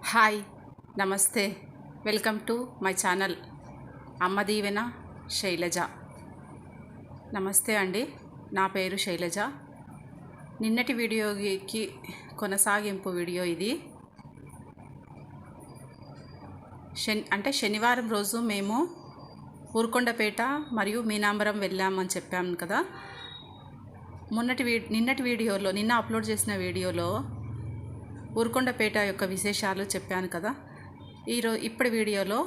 Hi, నమస్తే. Welcome to my channel అమ్మ దీవెన శైలజ. నమస్తే అండి, నా పేరు శైలజ. నిన్నటి వీడియోకి కొనసాగింపు వీడియో ఇది. శనివారం రోజు మేము ఊరుకొండపేట మరియు మీనాంబరం వెళ్ళామని చెప్పాము కదా. నిన్నటి వీడియోలో, నిన్న అప్లోడ్ చేసిన వీడియోలో ఊరుకొండపేట యొక్క విశేషాలు చెప్పాను కదా. ఇప్పటి వీడియోలో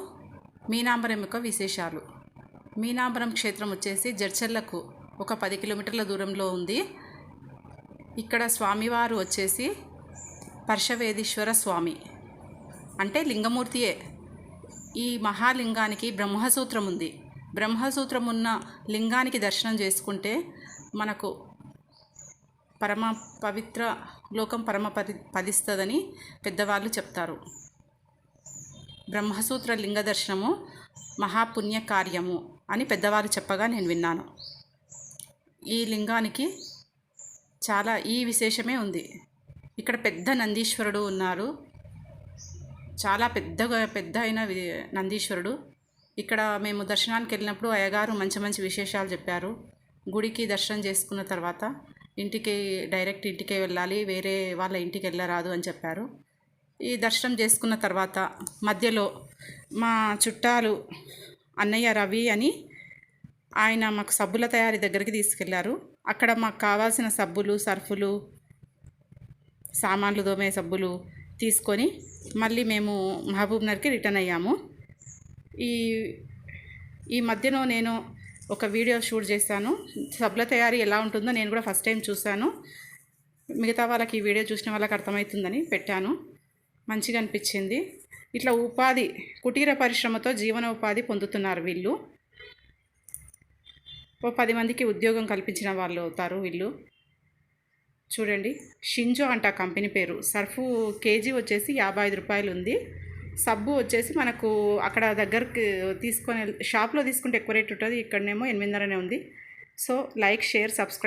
మీనాంబరం యొక్క విశేషాలు. మీనాంబరం క్షేత్రం వచ్చేసి జడ్చర్లకు ఒక 10 కిలోమీటర్ల దూరంలో ఉంది. ఇక్కడ స్వామివారు వచ్చేసి పర్షవేదీశ్వర స్వామి, అంటే లింగమూర్తియే. ఈ మహాలింగానికి బ్రహ్మసూత్రం ఉంది. బ్రహ్మసూత్రం ఉన్న లింగానికి దర్శనం చేసుకుంటే మనకు పరమ పవిత్ర లోకం పదిస్తుందని పెద్దవాళ్ళు చెప్తారు. బ్రహ్మసూత్ర లింగ దర్శనము మహాపుణ్య కార్యము అని పెద్దవాళ్ళు చెప్పగా నేను విన్నాను. ఈ లింగానికి చాలా ఈ విశేషమే ఉంది. ఇక్కడ పెద్ద నందీశ్వరుడు ఉన్నారు. చాలా పెద్ద అయిన నందీశ్వరుడు. ఇక్కడ మేము దర్శనానికి వెళ్ళినప్పుడు అయ్యగారు మంచి విశేషాలు చెప్పారు. గుడికి దర్శనం చేసుకున్న తర్వాత డైరెక్ట్ ఇంటికే వెళ్ళాలి, వేరే వాళ్ళ ఇంటికి వెళ్ళరాదు అని చెప్పారు. ఈ దర్శనం చేసుకున్న తర్వాత మధ్యలో మా చుట్టాలు అన్నయ్య రవి అని ఆయన మాకు సబ్బుల తయారీ దగ్గరికి తీసుకెళ్లారు. అక్కడ మాకు కావాల్సిన సబ్బులు, సర్ఫులు, సామాన్లు దోమే సబ్బులు తీసుకొని మళ్ళీ మేము మహబూబ్నగర్కి రిటర్న్ అయ్యాము. ఈ మధ్యలో నేను ఒక వీడియో షూట్ చేశాను. సబ్బుల తయారీ ఎలా ఉంటుందో నేను కూడా ఫస్ట్ టైం చూశాను. మిగతా వాళ్ళకి ఈ వీడియో చూసిన వాళ్ళకి అర్థమవుతుందని పెట్టాను. మంచిగా అనిపించింది. ఇట్లా కుటీర పరిశ్రమతో జీవనోపాధి పొందుతున్నారు వీళ్ళు. ఓ 10 మందికి ఉద్యోగం కల్పించిన వాళ్ళు అవుతారు వీళ్ళు. చూడండి, షింజో అంట కంపెనీ పేరు. సర్ఫు కేజీ వచ్చేసి 55 రూపాయలు ఉంది. సబ్బు వచ్చేసి మనకు అక్కడ దగ్గరికి షాప్లో తీసుకుంటే ఎక్కువ రేట్ ఉంటుంది. ఇక్కడనేమో 8.5 ఉంది. So like, share, subscribe.